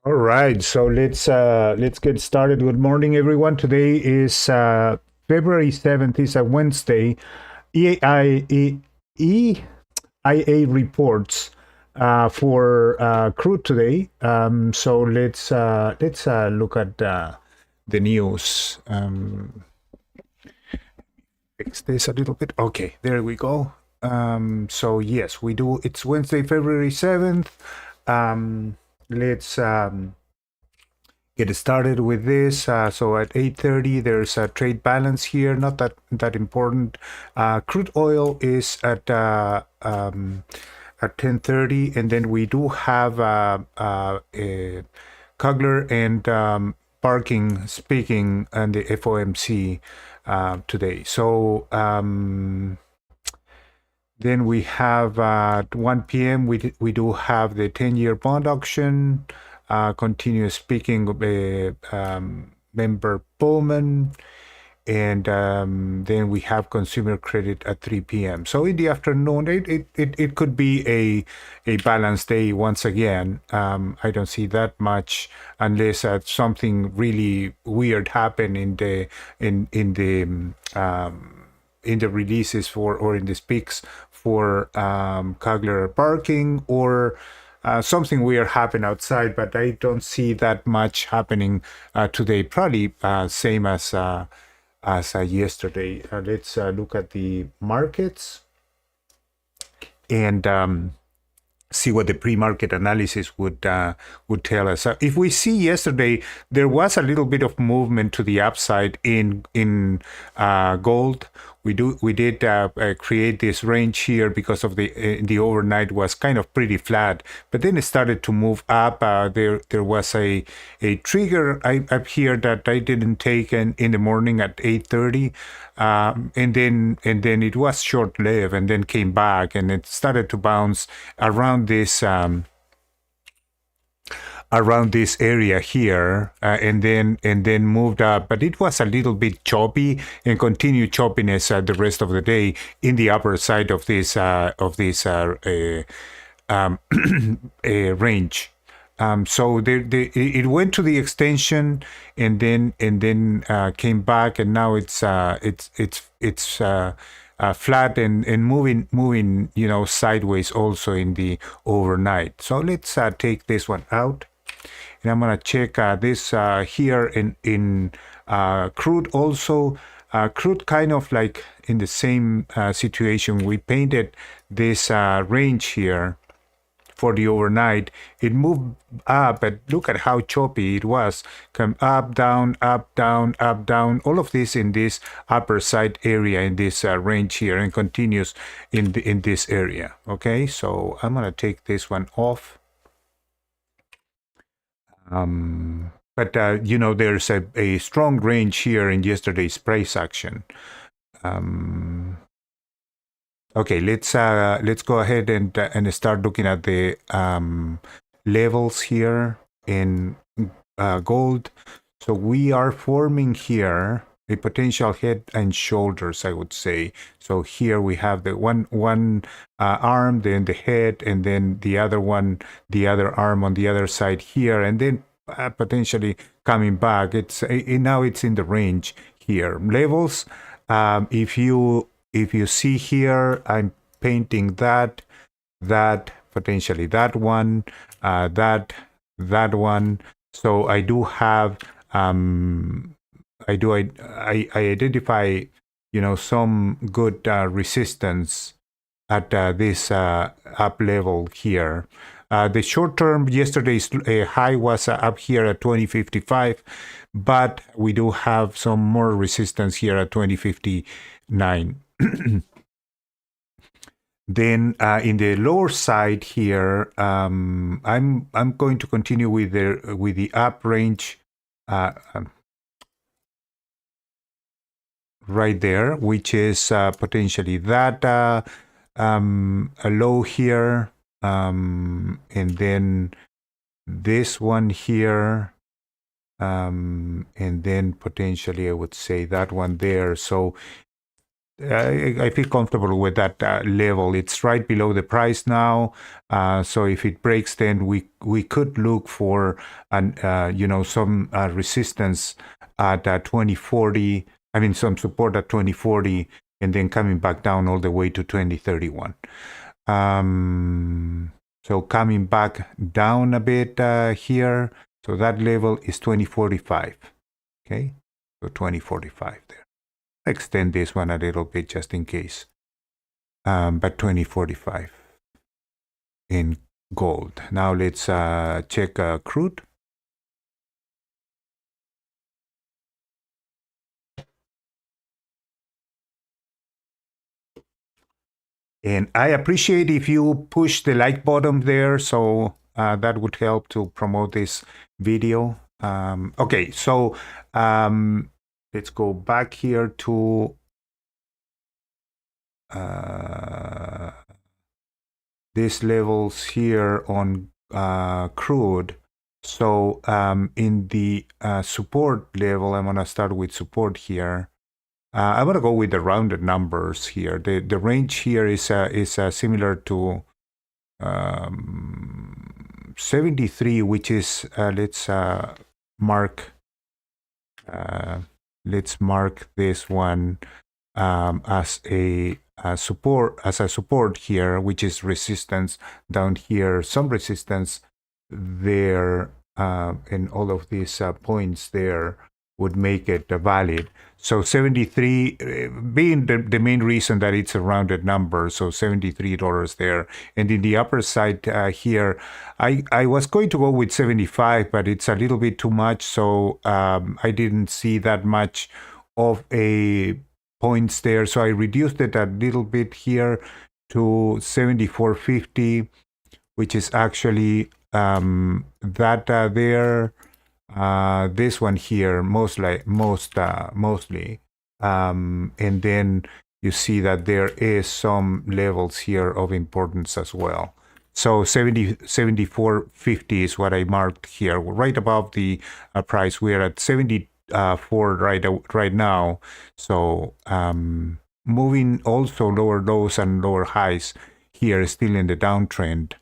All right, so let's get started. Good morning, everyone. Today is February 7th. It's a Wednesday. EIA reports for crude today. So let's look at the news. Fix this a little bit. Okay, there we go. So yes, we do. It's Wednesday, February 7th. Let's get started with this. So at 8:30, there's a trade balance here, not that important. Crude oil is at 10:30, and then we do have Kugler and Parking speaking on the FOMC today. So then we have at 1 p.m. we do have the 10-year bond auction. Continuous speaking, member Pullman, and then we have consumer credit at 3 p.m. So in the afternoon, it could be a balanced day once again. I don't see that much unless something really weird happened in the releases for or in the speaks for Kugler Parking or something weird happened outside, but I don't see that much happening today. Probably same as yesterday. Let's look at the markets and see what the pre-market analysis would tell us. If we see yesterday, there was a little bit of movement to the upside in gold. We did create this range here because of the overnight was kind of pretty flat, but then it started to move up. There was a trigger up here that I didn't take in the morning at 8:30, and then it was short lived and then came back and it started to bounce around this area here, and then moved up, but it was a little bit choppy and continued choppiness the rest of the day in the upper side of this range. So it went to the extension and then came back, and now it's flat and moving sideways also in the overnight. So let's take this one out. And I'm going to check this here in crude also. Crude kind of like in the same situation. We painted this range here for the overnight. It moved up, but look at how choppy it was. Come up, down, up, down, up, down. All of this in this upper side area in this range here, and continues in this area. Okay, so I'm gonna take this one off. But there's a strong range here in yesterday's price action. Okay, let's go ahead and start looking at the levels here in gold. So we are forming here a potential head and shoulders, I would say. So here we have the one arm, then the head, and then the other arm on the other side here, and then potentially coming back. Now it's in the range here. Levels, if you see here, I'm painting that potentially that one, that one. So I do have I identify some good resistance at this up level here. The short term, yesterday's high was up here at 2055, but we do have some more resistance here at 2059. Then in the lower side here, I'm going to continue with the up range right there, which is potentially that a low here, and then this one here, and then potentially I would say that one there. So I feel comfortable with that level. It's right below the price now. So if it breaks, then we could look for some resistance at 2040. I mean, some support at 2040, and then coming back down all the way to 2031. So coming back down a bit here. So that level is 2045. Okay, so 2045 there. Extend this one a little bit just in case. But 2045 in gold. Now let's check crude. And I appreciate if you push the like button there, so that would help to promote this video. Okay, so let's go back here to these levels here on crude. So in the support level, I'm gonna start with support here. I'm gonna go with the rounded numbers here. The range here is similar to 73, which is let's mark this one as a support here, which is resistance down here, some resistance there, and all of these points there would make it valid. So 73 being the main reason that it's a rounded number, so $73 there. And in the upper side here, I was going to go with 75, but it's a little bit too much, so I didn't see that much of a points there. So I reduced it a little bit here to 74.50, which is actually there. This one here, mostly, and then you see that there is some levels here of importance as well. So 74.50 is what I marked here, right above the price. We're at 74 right now. So moving also lower lows and lower highs here, still in the downtrend.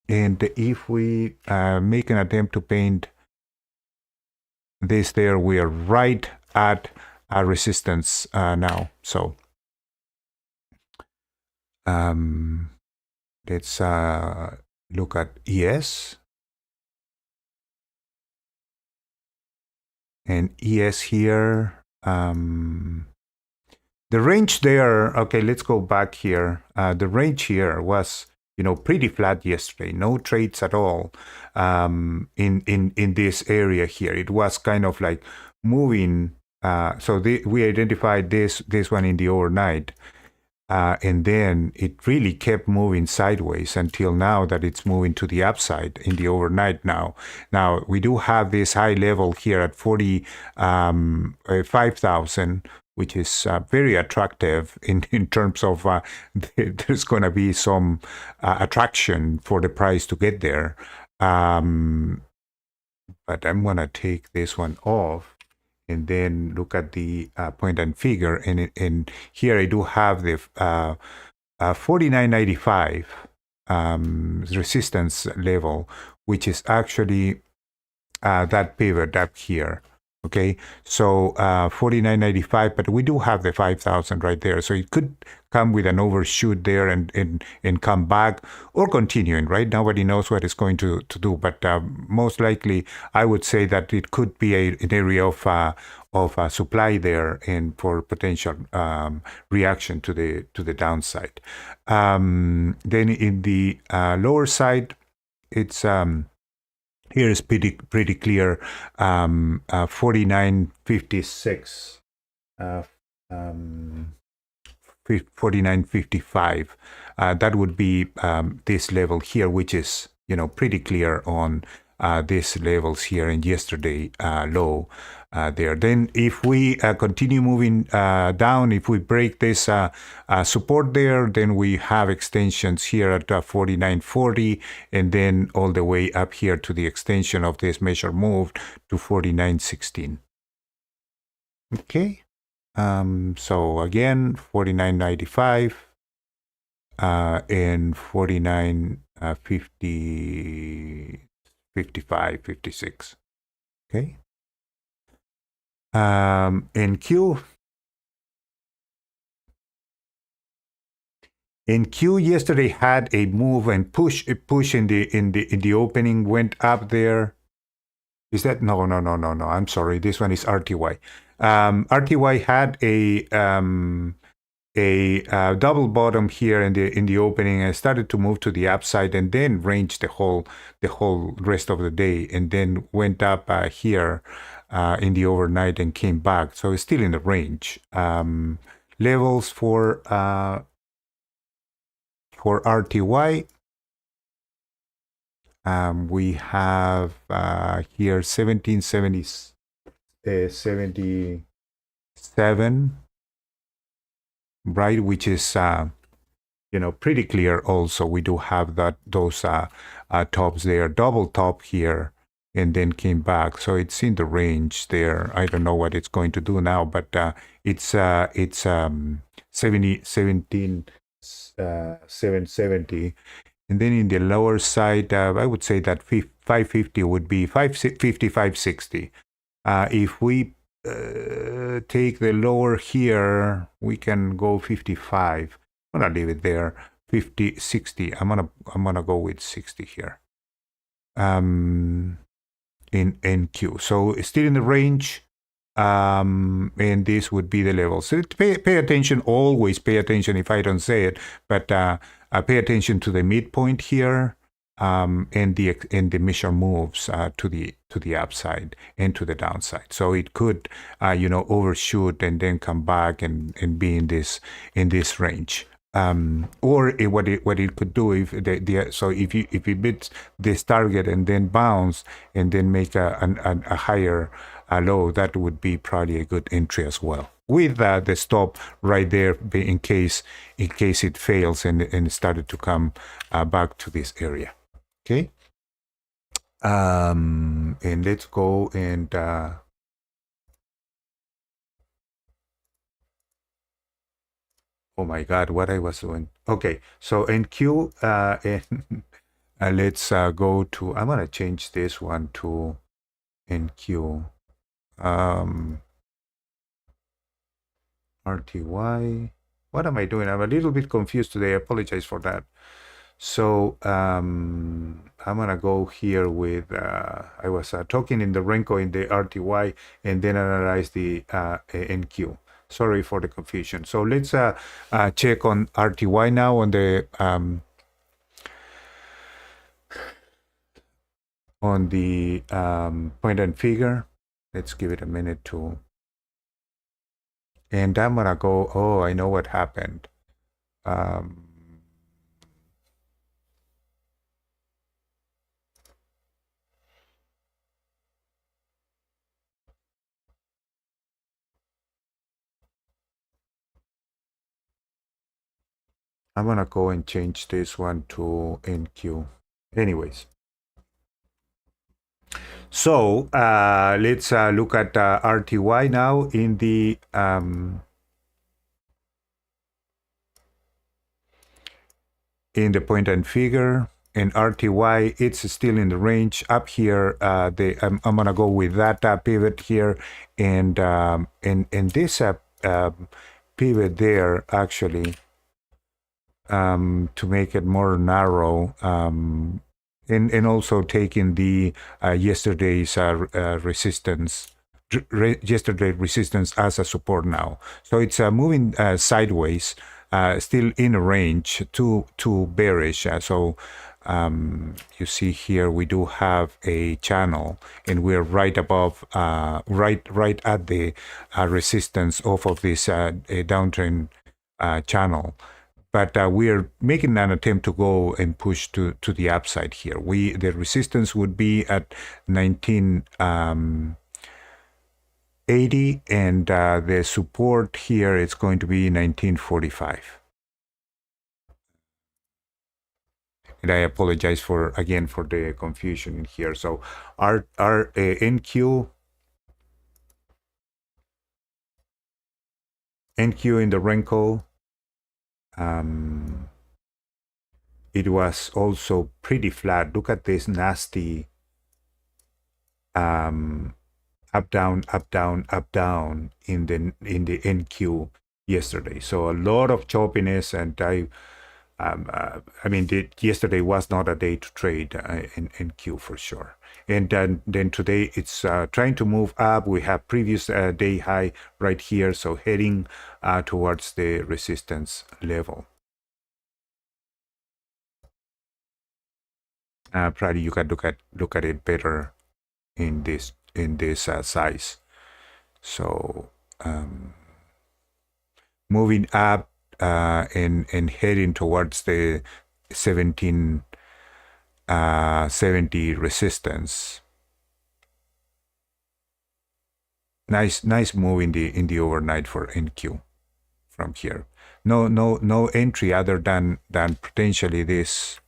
And if we make an attempt to paint this there, we are right at a resistance now. So let's look at ES. And ES here, the range there, okay, let's go back here. The range here was pretty flat yesterday, no trades at all in this area here. It was kind of like moving. So we identified this one in the overnight, and then it really kept moving sideways until now that it's moving to the upside in the overnight now. Now we do have this high level here at 45,000. Which is very attractive in terms of there's going to be some attraction for the price to get there. But I'm going to take this one off and then look at the point and figure. And here I do have the 49.95 resistance level, which is actually that pivot up here. Okay, so 49.95, but we do have the 5,000 right there. So it could come with an overshoot there and come back or continuing, right? Nobody knows what it's going to do, but most likely I would say that it could be an area of supply there and for potential reaction to the downside. Then in the lower side, it's here is pretty clear. 49.56, 49.55. That would be this level here, which is pretty clear on these levels here and yesterday low there. Then if we continue moving down, if we break this support there, then we have extensions here at 49.40 and then all the way up here to the extension of this measure move to 49.16. Okay. So again, 49.95 and 49.50, 55, 56. Okay. In Q, yesterday had a move and push in the opening, went up there. Is that no? I'm sorry. This one is RTY. RTY had a double bottom here in the opening and started to move to the upside and then ranged the whole rest of the day and then went up here in the overnight and came back. So it's still in the range. Levels for RTY. We have here 1777, right, which is pretty clear. Also, we do have those tops there, double top here, and then came back. So it's in the range there. I don't know what it's going to do now, but it's 770. And then in the lower side, I would say that 550 would be 550, 560. If we take the lower here, we can go 55. I'm gonna leave it there. 50, 60. I'm gonna go with 60 here. In NQ. So still in the range. And this would be the level. So pay attention, always pay attention if I don't say it, but pay attention to the midpoint here, and the measure moves to the upside and to the downside. So it could overshoot and then come back and be in this range. Or what it could do if if it beats this target and then bounce and then make a higher low, that would be probably a good entry as well, with the stop right there in case it fails and started to come back to this area. Okay. And let's go and oh my God, what I was doing. Okay, so NQ, and let's go to, I'm gonna change this one to NQ. RTY. What am I doing? I'm a little bit confused today. I apologize for that. So I'm gonna go here with I was talking in the Renko in the RTY and then analyze the NQ. Sorry for the confusion. So let's check on RTY now on the point and figure. Let's give it a minute to. And I'm gonna go. Oh, I know what happened. I'm gonna go and change this one to NQ. Anyways. So let's look at RTY now in the point and figure. And RTY, it's still in the range up here. I'm gonna go with that pivot here, and this pivot there actually to make it more narrow. And also taking the yesterday's resistance, yesterday resistance as a support now. So it's moving sideways, still in a range, too bearish. So you see here we do have a channel, and we're right above, right at the resistance off of this downtrend channel. But we are making an attempt to go and push to the upside here. The resistance would be at 1980, and the support here is going to be 1945. And I apologize again for the confusion in here. So our NQ NQ in the Renko, it was also pretty flat. Look at this nasty up down up down up down in the NQ yesterday. So a lot of choppiness, and I mean, yesterday was not a day to trade in NQ for sure. And then today it's trying to move up. We have previous day high right here, so heading towards the resistance level. Probably you can look at it better in this size. So moving up and heading towards the 1770 resistance. Nice move in the overnight for NQ from here. No entry other than potentially this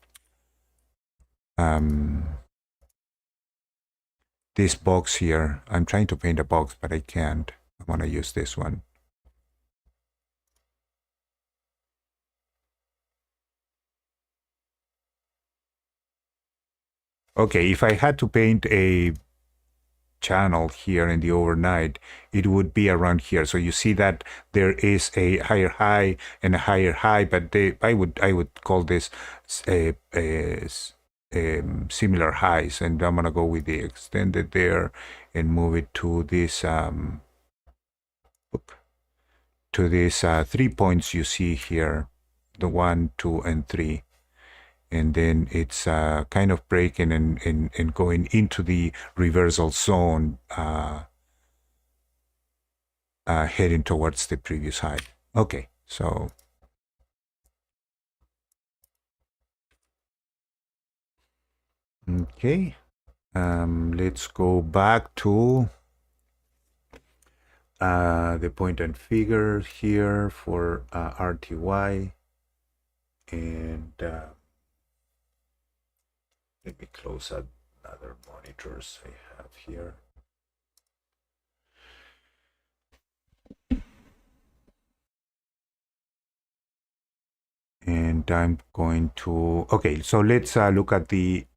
this box here. I'm trying to paint a box, but I can't. I want to use this one. Okay, if I had to paint a channel here in the overnight, it would be around here. So you see that there is a higher high and a higher high, but I would call this similar highs, and I'm gonna go with the extended there and move it to this 3 points you see here, the 1, 2, and 3. And then it's kind of breaking and going into the reversal zone, heading towards the previous high. Okay, so okay, let's go back to the point and figure here for RTY, and let me close out other monitors I have here. And I'm going to, okay, so let's look at the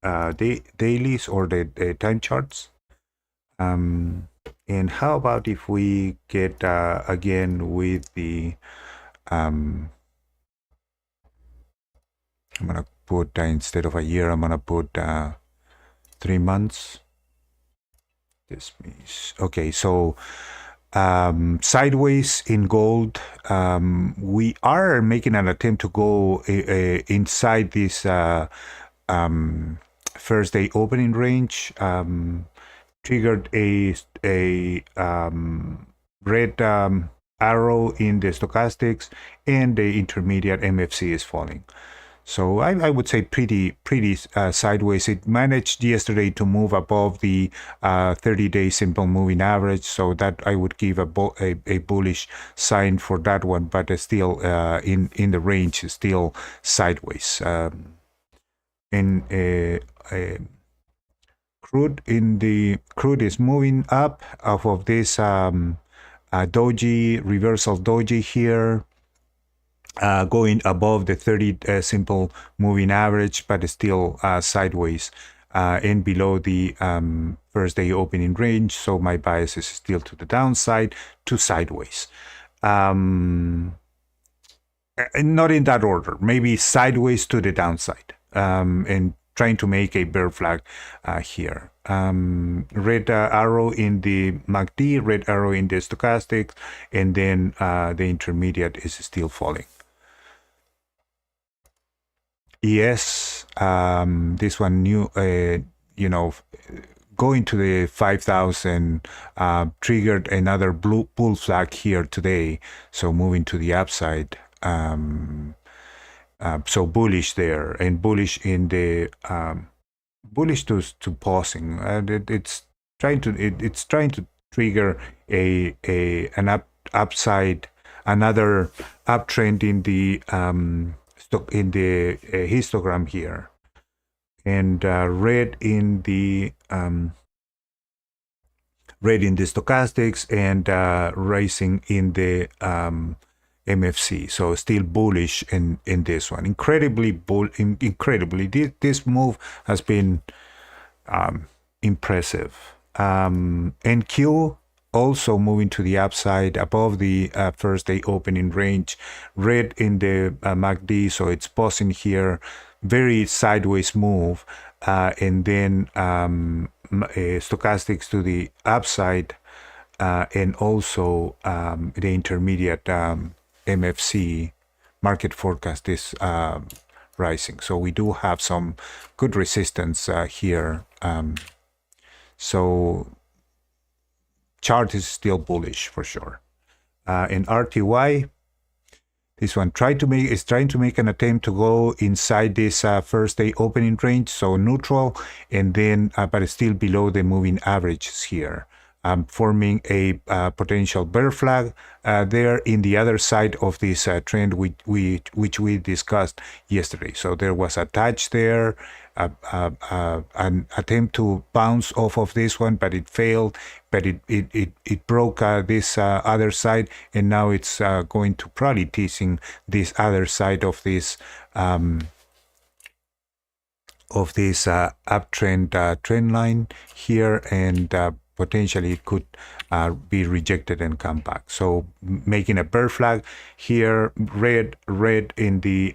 dailies or the time charts. And how about if we get again with the, I'm gonna put, instead of a year, I'm gonna put 3 months. This means, okay, so sideways in gold, we are making an attempt to go inside this first day opening range. Triggered a red arrow in the stochastics, and the intermediate MFC is falling. So I would say pretty sideways. It managed yesterday to move above the 30-day simple moving average, so that I would give a bullish sign for that one, but still in the range, still sideways. Crude is moving up off of this doji, reversal doji here. Going above the 30 simple moving average, but still sideways and below the first day opening range. So my bias is still to the downside, to sideways. Not in that order, maybe sideways to the downside, and trying to make a bear flag here. Red arrow in the MACD, red arrow in the stochastics, and then the intermediate is still falling. Yes, this one new, going to the 5,000, triggered another blue bull flag here today. So moving to the upside, so bullish there, and bullish in the bullish to pausing. It's trying to trigger an upside, another uptrend in the histogram here, and red in the red in the stochastics, and rising in the MFC. So still bullish in this one. Incredibly, this move has been impressive. NQ also moving to the upside above the first day opening range, red in the MACD, so it's pausing here, very sideways move, and then stochastics to the upside, and also the intermediate MFC market forecast is rising. So we do have some good resistance here. So chart is still bullish for sure. In RTY, this one is trying to make an attempt to go inside this first day opening range, so neutral, and then but still below the moving averages here, forming a potential bear flag there in the other side of this trend which we discussed yesterday. So there was a touch there, an attempt to bounce off of this one, but it failed. But it broke this other side, and now it's going to probably teasing this other side of this uptrend trend line here, and potentially it could be rejected and come back. So making a bear flag here, red in the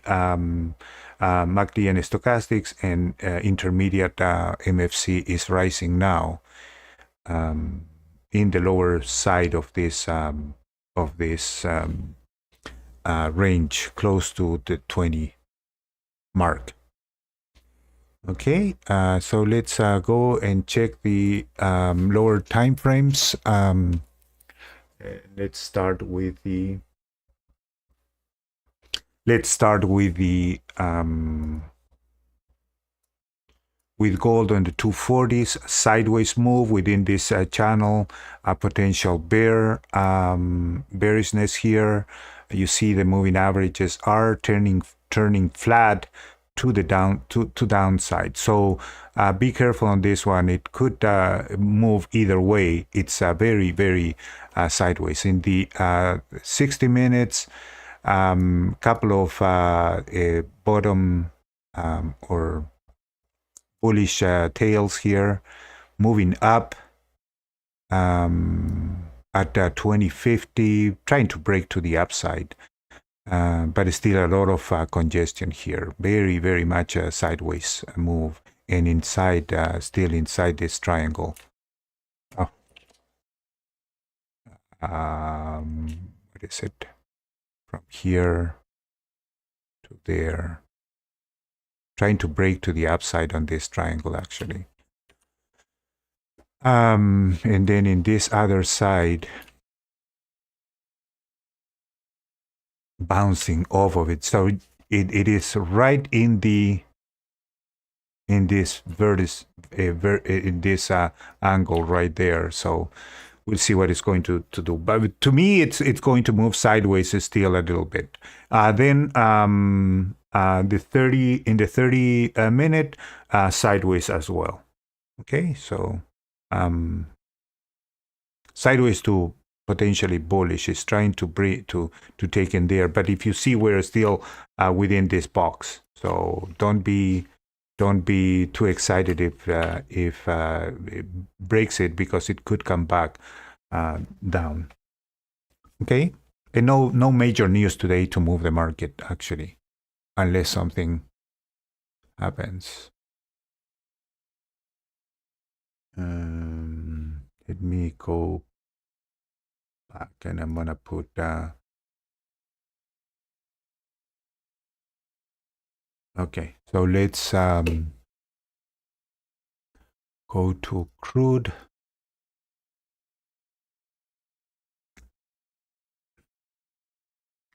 MACD and stochastics, and intermediate MFC is rising now in the lower side of this range, close to the 20 mark. Okay, so let's go and check the lower time frames. Let's start with the with gold on the 240s, sideways move within this channel, a potential bearishness here. You see the moving averages are turning flat to the downside. So be careful on this one. It could move either way. It's very sideways. In the 60 minutes, couple of bottom or bullish tails here, moving up at 2050, trying to break to the upside, but still a lot of congestion here. Very much a sideways move, and inside, still inside this triangle. Oh. What is it? From here to there. Trying to break to the upside on this triangle, actually. And then in this other side, bouncing off of it. So it is right in this vertex, in this angle right there. So we'll see what it's going to do. But to me, it's going to move sideways still a little bit. Then the 30 minute sideways as well. Okay, so sideways to potentially bullish is trying to take in there. But if you see, we're still within this box, so don't be too excited if it breaks it, because it could come back down. Okay, and no major news today to move the market, actually, unless something happens. Let me go back, and I'm gonna put okay, so let's go to crude.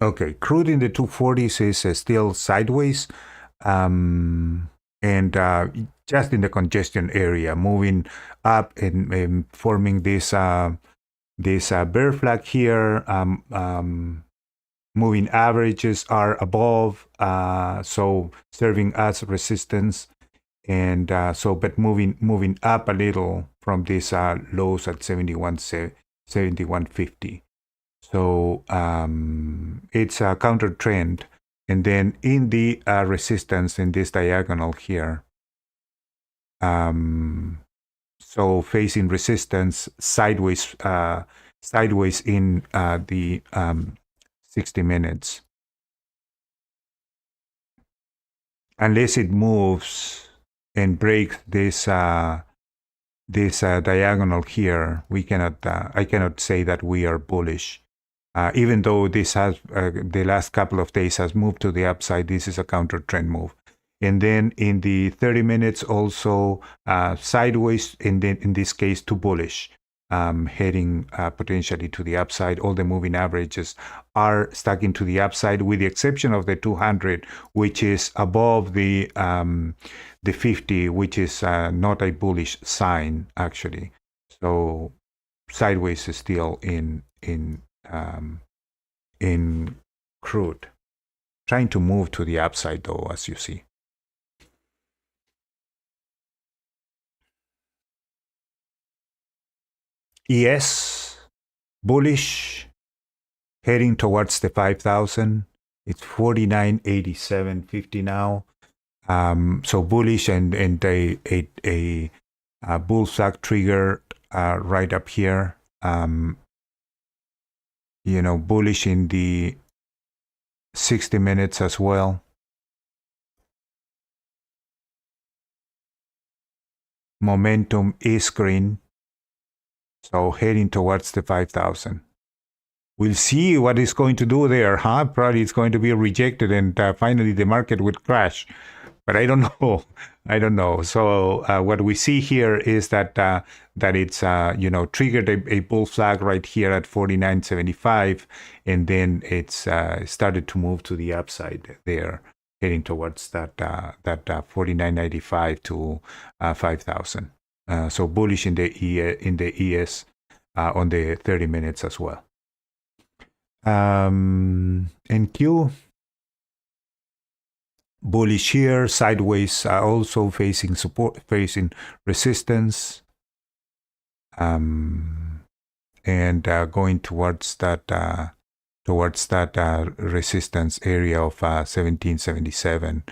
Okay, crude in the 240s is still sideways, and just in the congestion area, moving up and forming this bear flag here. Moving averages are above, so serving as resistance, and but moving up a little from these lows at 71.50. So it's a counter trend, and then in the resistance in this diagonal here, so facing resistance sideways, sideways in the 60 minutes. Unless it moves and breaks this diagonal here, we cannot. I cannot say that we are bullish. Even though this has the last couple of days has moved to the upside, this is a counter trend move. And then in the 30 minutes also sideways, and then in this case to bullish, heading potentially to the upside. All the moving averages are stacking to the upside, with the exception of the 200, which is above the 50, which is not a bullish sign actually. So sideways is still in crude, trying to move to the upside though, as you see. ES bullish, heading towards the 5,000. It's 49.8750 now. So bullish, and a bull flag trigger right up here. Bullish in the 60 minutes as well. Momentum is green, so heading towards the 5,000. We'll see what it's going to do there, huh? Probably it's going to be rejected, and finally the market will crash. But I don't know. I don't know. So what we see here is that it's triggered a bull flag right here at 49.75, and then it's started to move to the upside there, heading towards that 49.95 to 5,000. So bullish in the ES on the 30 minutes as well. NQ bullish here, sideways, also facing support, facing resistance, and going towards that resistance area of 1777.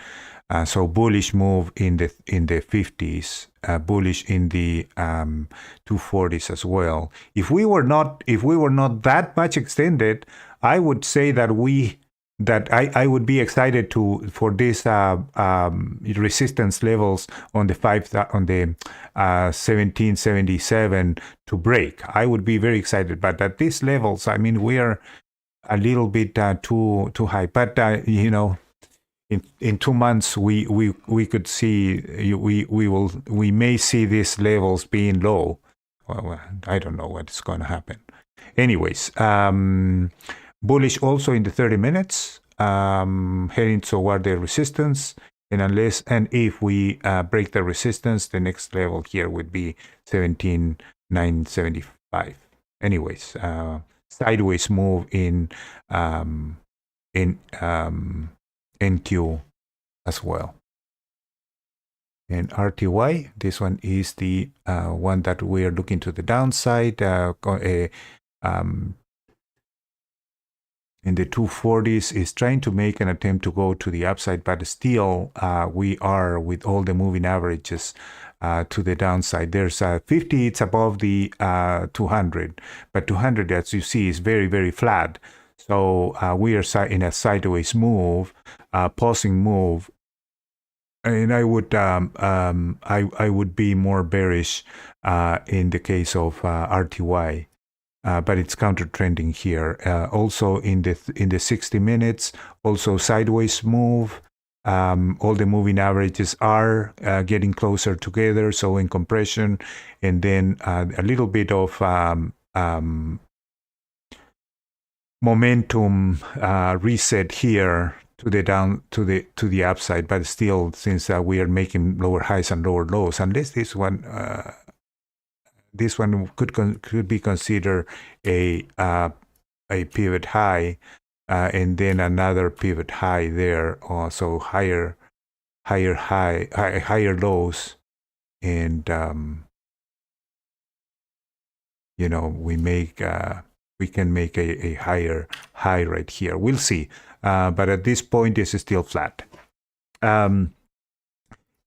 So bullish move in the 50s, bullish in the 240s as well. If we were not that much extended, I would say that I would be excited for this resistance levels on the 1777 to break. I would be very excited, but at these levels, I mean, we are a little bit too high. But in 2 months we could see we may see these levels being low. Well, I don't know what's going to happen. Anyways, bullish also in the 30 minutes, heading toward the resistance, and if we break the resistance, the next level here would be 17,975. Anyways, sideways move in NQ as well. And RTY, this one is the one that we are looking to the downside. In the 240s is trying to make an attempt to go to the upside, but still we are with all the moving averages to the downside. There's 50, it's above the 200, but 200, as you see, is very, very flat. So we are in a sideways move, pausing move, and I would be more bearish in the case of RTY. But it's counter trending here. Also in the 60 minutes, also sideways move. All the moving averages are getting closer together, so in compression, and then a little bit of momentum reset here to the upside. But still, since we are making lower highs and lower lows, unless this one could be considered a pivot high, and then another pivot high there, also higher higher lows, and you know, we can make a higher high right here. We'll see, but at this point, it's still flat. In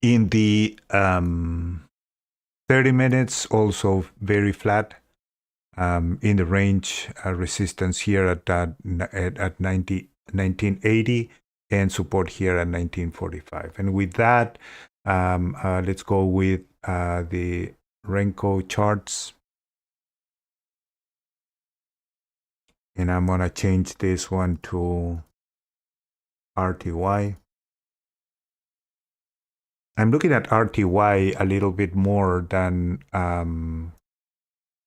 the 30 minutes, also very flat. In the range resistance here at 1980 and support here at 1945. And with that, let's go with the Renko charts. And I'm going to change this one to RTY. I'm looking at RTY a little bit more than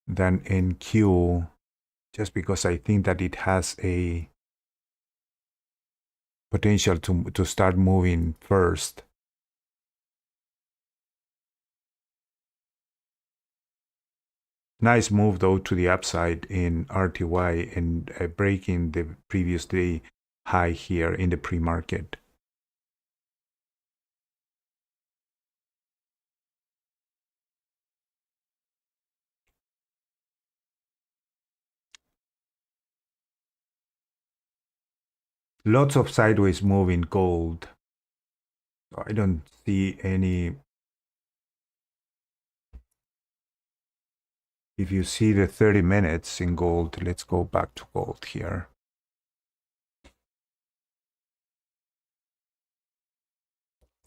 NQ, just because I think that it has a potential to start moving first. Nice move though to the upside in RTY and breaking the previous day high here in the pre-market. Lots of sideways move in gold. I don't see any. If you see the 30 minutes in gold, let's go back to gold here.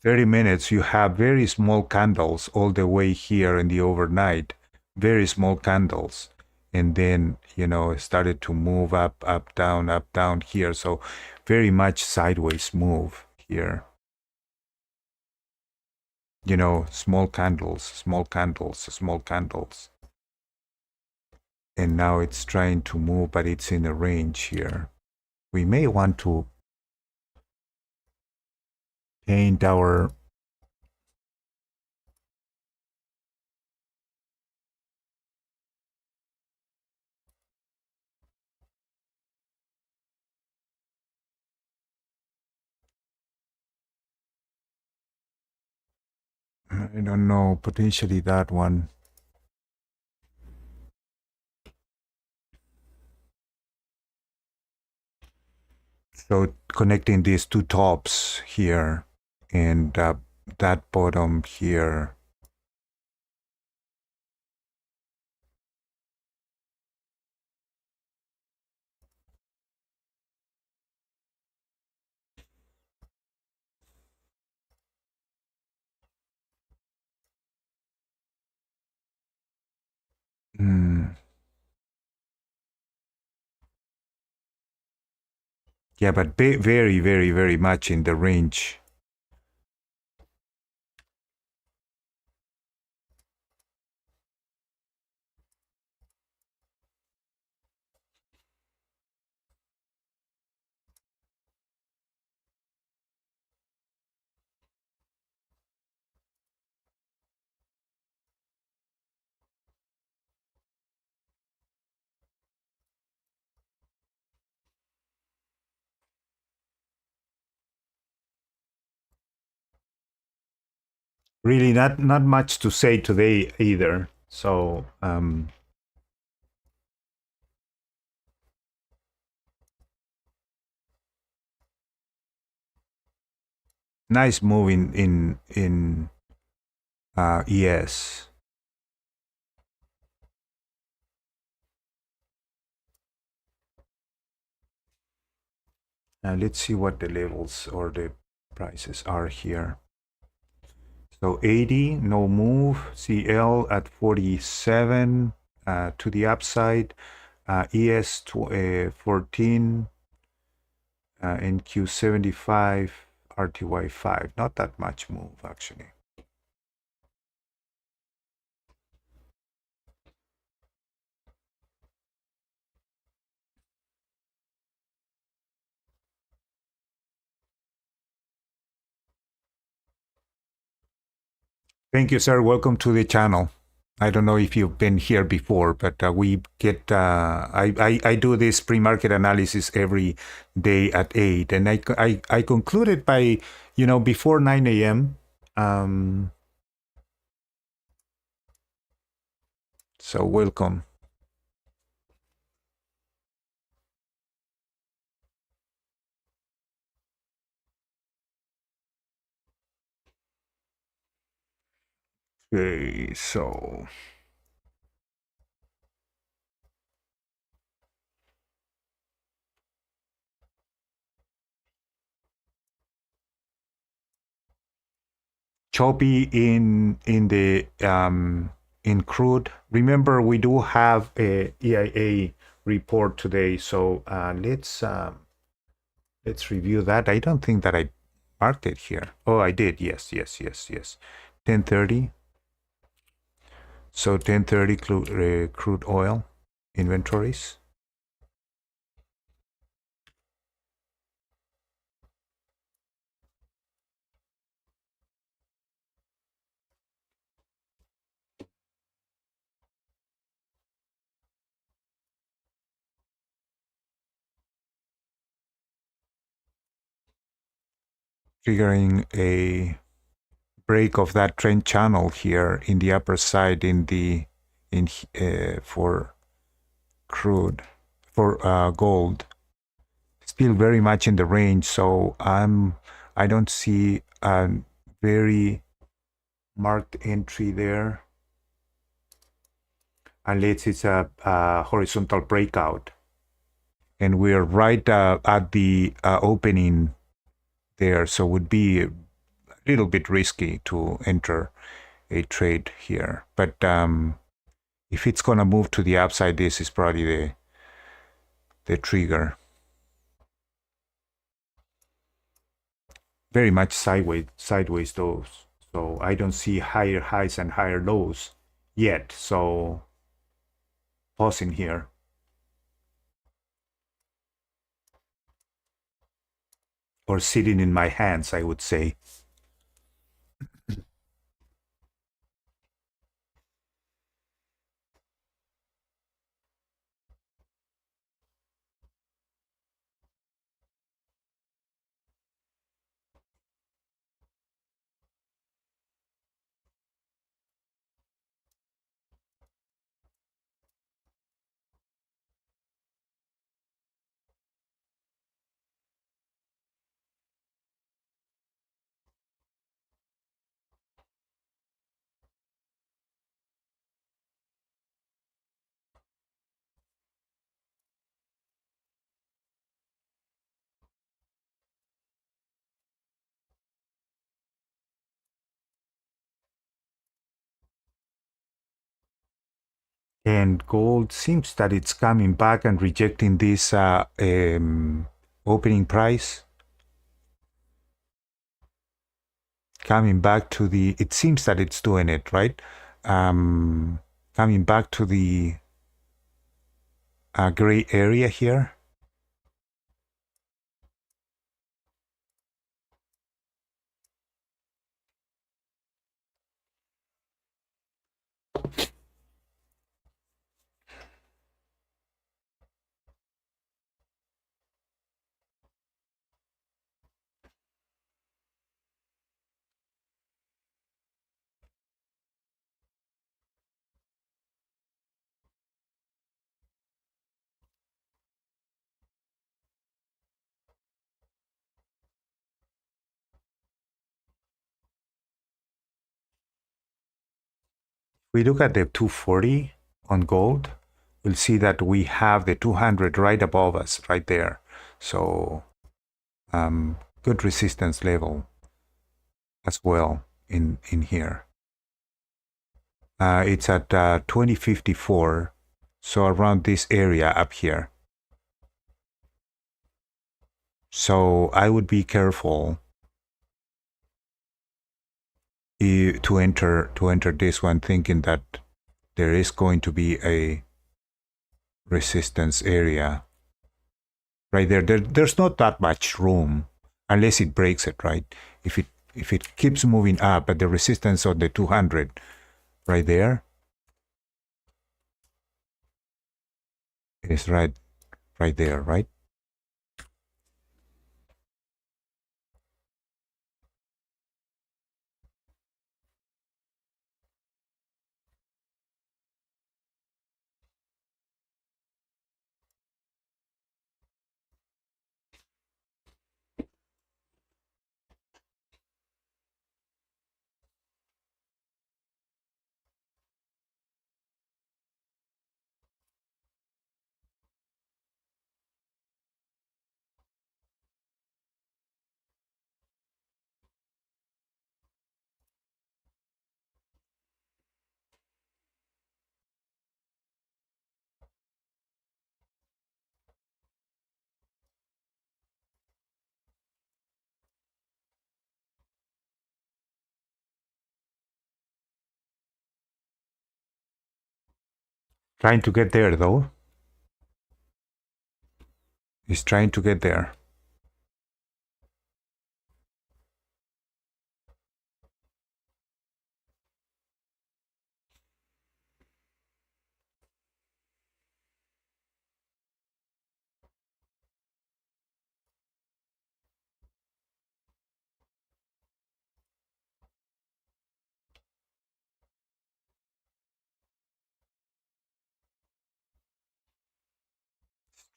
$30 you have very small candles all the way here in the overnight, very small candles. And then, you know, it started to move up, down here. So very much sideways move here. You know, small candles, small candles, small candles. And now it's trying to move, but it's in a range here. We may want to paint our I don't know, potentially that one. So connecting these two tops here and that bottom here. Yeah, but very, very, very much in the range. Really not much to say today either. So nice move in ES. Now let's see what the levels or the prices are here. So 80, no move. CL at 47 to the upside. ES 14. NQ 75. RTY 5. Not that much move actually. Thank you, sir. Welcome to the channel. I don't know if you've been here before, but we get, I do this pre-market analysis every day at 8, and I concluded by, before 9 a.m. So welcome. Okay, so choppy in the in crude. Remember, we do have a EIA report today, so let's review that. I don't think that I marked it here. Oh, I did. Yes. 10:30. So 10:30 crude oil inventories. Triggering a break of that trend channel here in the upper side for crude, for gold. Still very much in the range, so I don't see a very marked entry there unless it's a horizontal breakout, and we're right at the opening there, so it would be a little bit risky to enter a trade here. But if it's gonna move to the upside, this is probably the trigger. Very much sideways though, so I don't see higher highs and higher lows yet, so pausing here. Or sitting in my hands, I would say. And gold seems that it's coming back and rejecting this opening price. Coming back to it seems that it's doing it, right? Coming back to the gray area here. We look at the 240 on gold, we'll see that we have the 200 right above us, right there. So good resistance level as well in here. It's at 2054, so around this area up here. So I would be careful to enter this one thinking that there is going to be a resistance area right there. There's not that much room unless it breaks it, right? If it keeps moving up at the resistance of the 200 right there, is right there, right? Trying to get there though. He's trying to get there.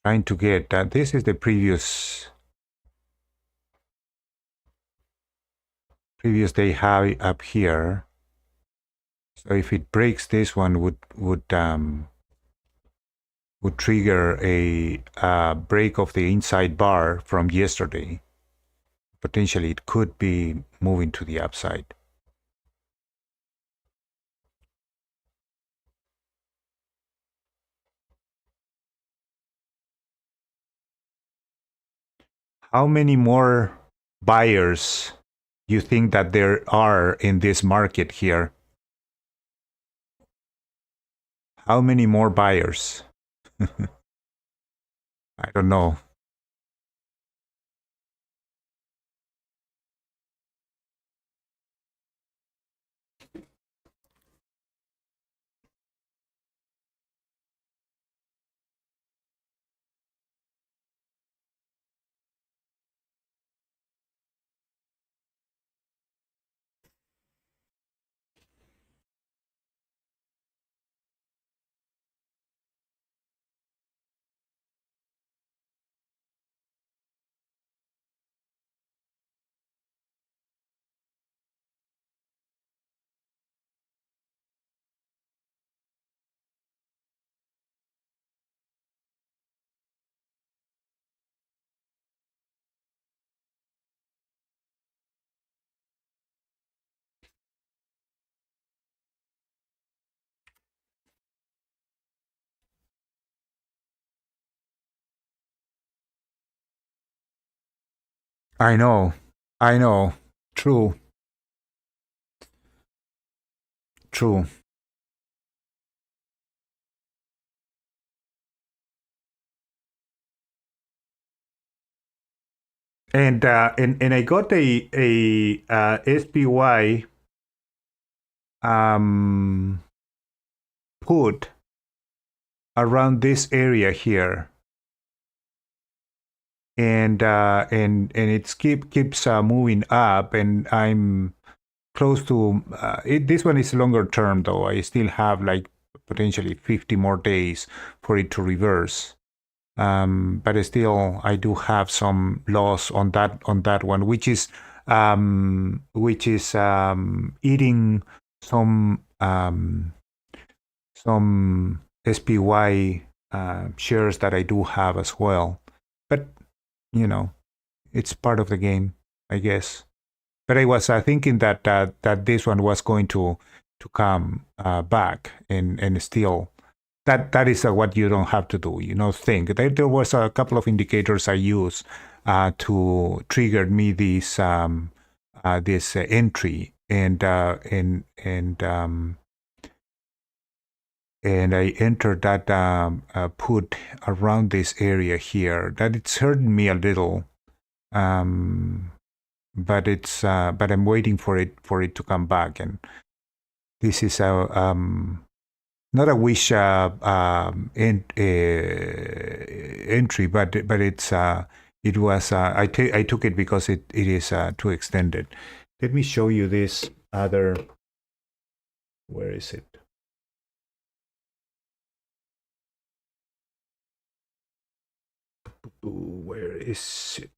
Trying to get that. This is the previous day high up here. So if it breaks this one, would trigger a break of the inside bar from yesterday. Potentially, it could be moving to the upside. How many more buyers you think that there are in this market here? How many more buyers? I don't know. I know. I know. True. True. And I got a SPY put around this area here, and it keeps moving up, and I'm close to it. This one is longer term though. I still have like potentially 50 more days for it to reverse. But still, I do have some loss on that one, which is eating some SPY shares that I do have as well. But you know, it's part of the game, I guess. But I was thinking that that this one was going to come back, and still that is what you don't have to do. Think there was a couple of indicators I used to trigger me this entry, and I entered that put around this area here. That it's hurting me a little, but I'm waiting for it to come back, and this is not a wish entry, but it's it was I took it because it is too extended. Let me show you this other. Where is it? Where is it?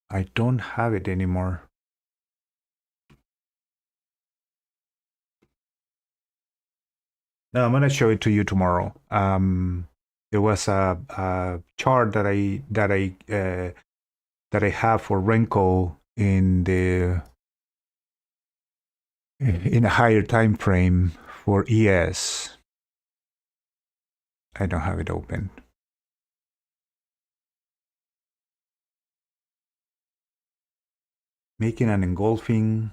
I don't have it anymore. No, I'm gonna show it to you tomorrow. There was a chart that I have for Renko in a higher time frame for ES. I don't have it open. Making an engulfing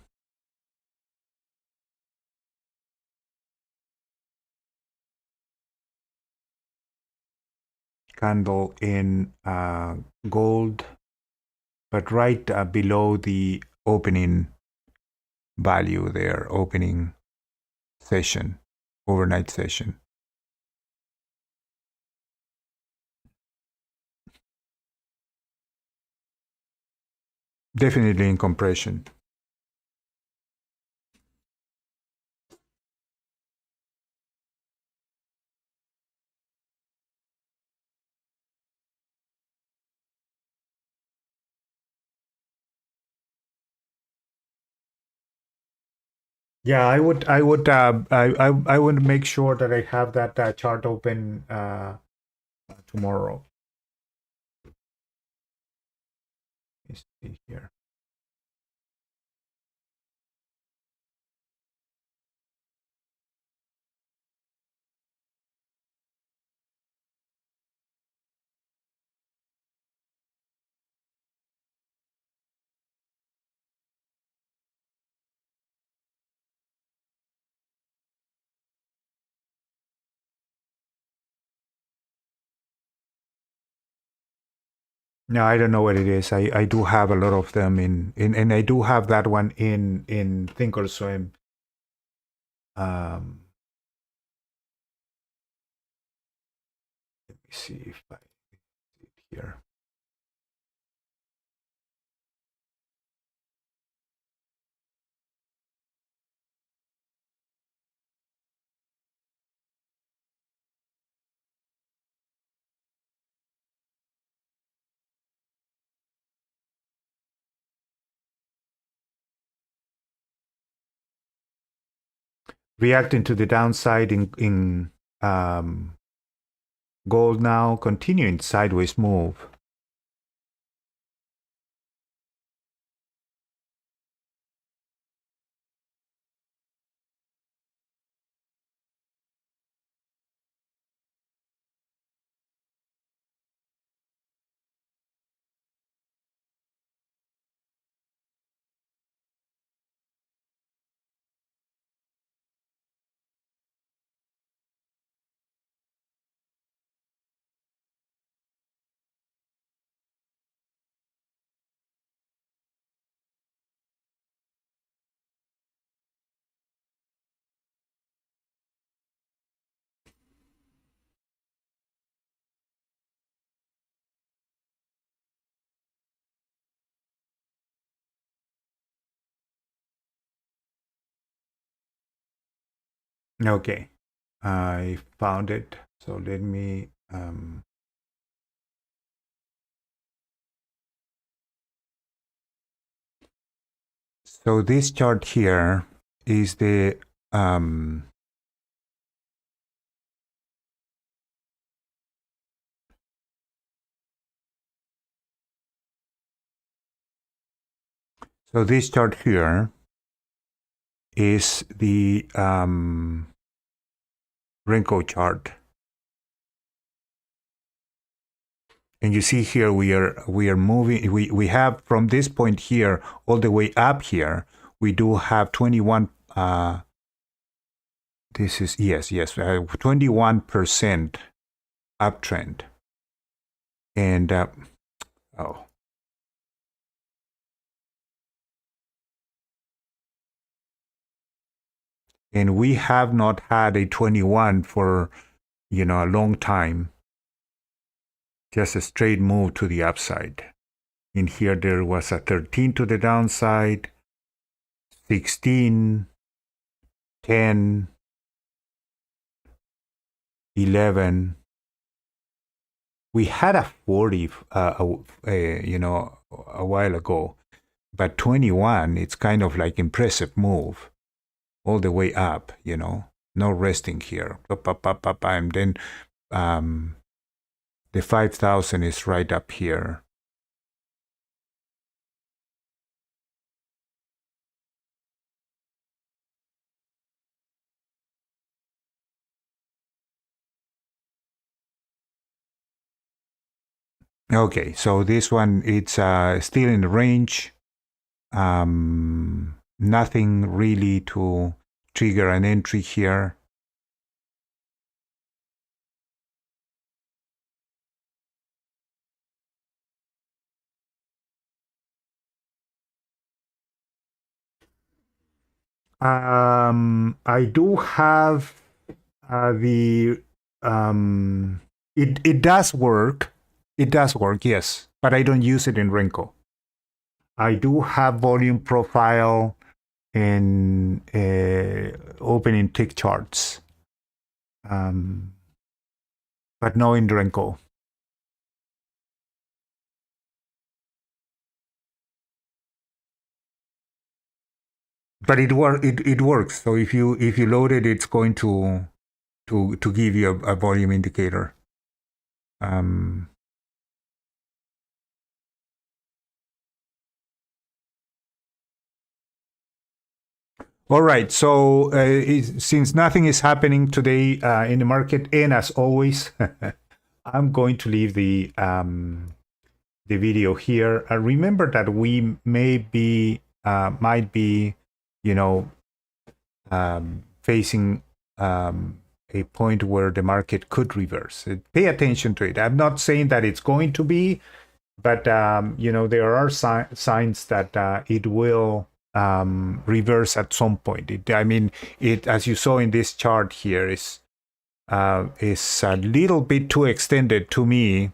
candle in gold, but right below the opening value there, opening session, overnight session. Definitely in compression. Yeah, I would make sure that I have that chart open tomorrow. Let's see here. No, I don't know what it is. I do have a lot of them in and I do have that one in Thinkorswim. Let me see if I see it here. Reacting to the downside in gold now, continuing sideways move. Okay, I found it. So let me so this chart here is the so this chart here is the Renko chart. And you see here we are moving, we have from this point here all the way up here, we do have 21 this is 21% uptrend. And oh, And we have not had a 21 for, a long time. Just a straight move to the upside. In here, there was a 13 to the downside, 16, 10, 11. We had a 40, a while ago, but 21, it's kind of like impressive move all the way up, no resting here. And then the 5,000 is right up here. Okay, so this one, it's still in the range. Nothing really to trigger an entry here. I do have the it does work. It does work, yes, but I don't use it in Renko. I do have volume profile and opening tick charts, but no in Renko. But it works. So if you load it, it's going to give you a volume indicator. All right. So since nothing is happening today in the market, and as always, I'm going to leave the video here. Remember that we might be, facing a point where the market could reverse. Pay attention to it. I'm not saying that it's going to be, but there are signs that it will reverse at some point. It as you saw in this chart here is a little bit too extended to me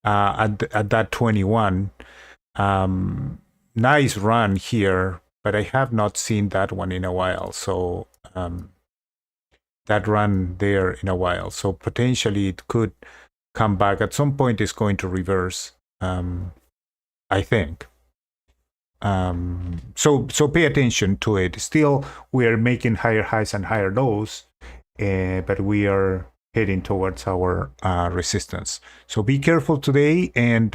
at that 21. Nice run here, but I have not seen that one in a while. So that run there in a while. So potentially it could come back at some point. It's going to reverse, I think. So pay attention to it. Still, we are making higher highs and higher lows, but we are heading towards our resistance. So be careful today, and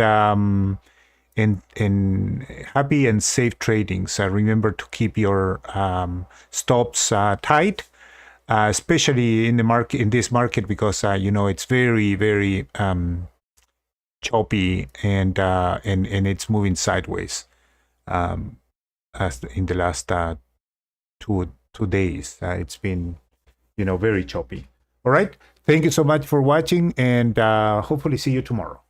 happy and safe trading. So remember to keep your stops tight, especially in the market, in this market, because it's very, very choppy, and it's moving sideways. As in the last 2 days, it's been very choppy. All right, thank you so much for watching, and hopefully see you tomorrow.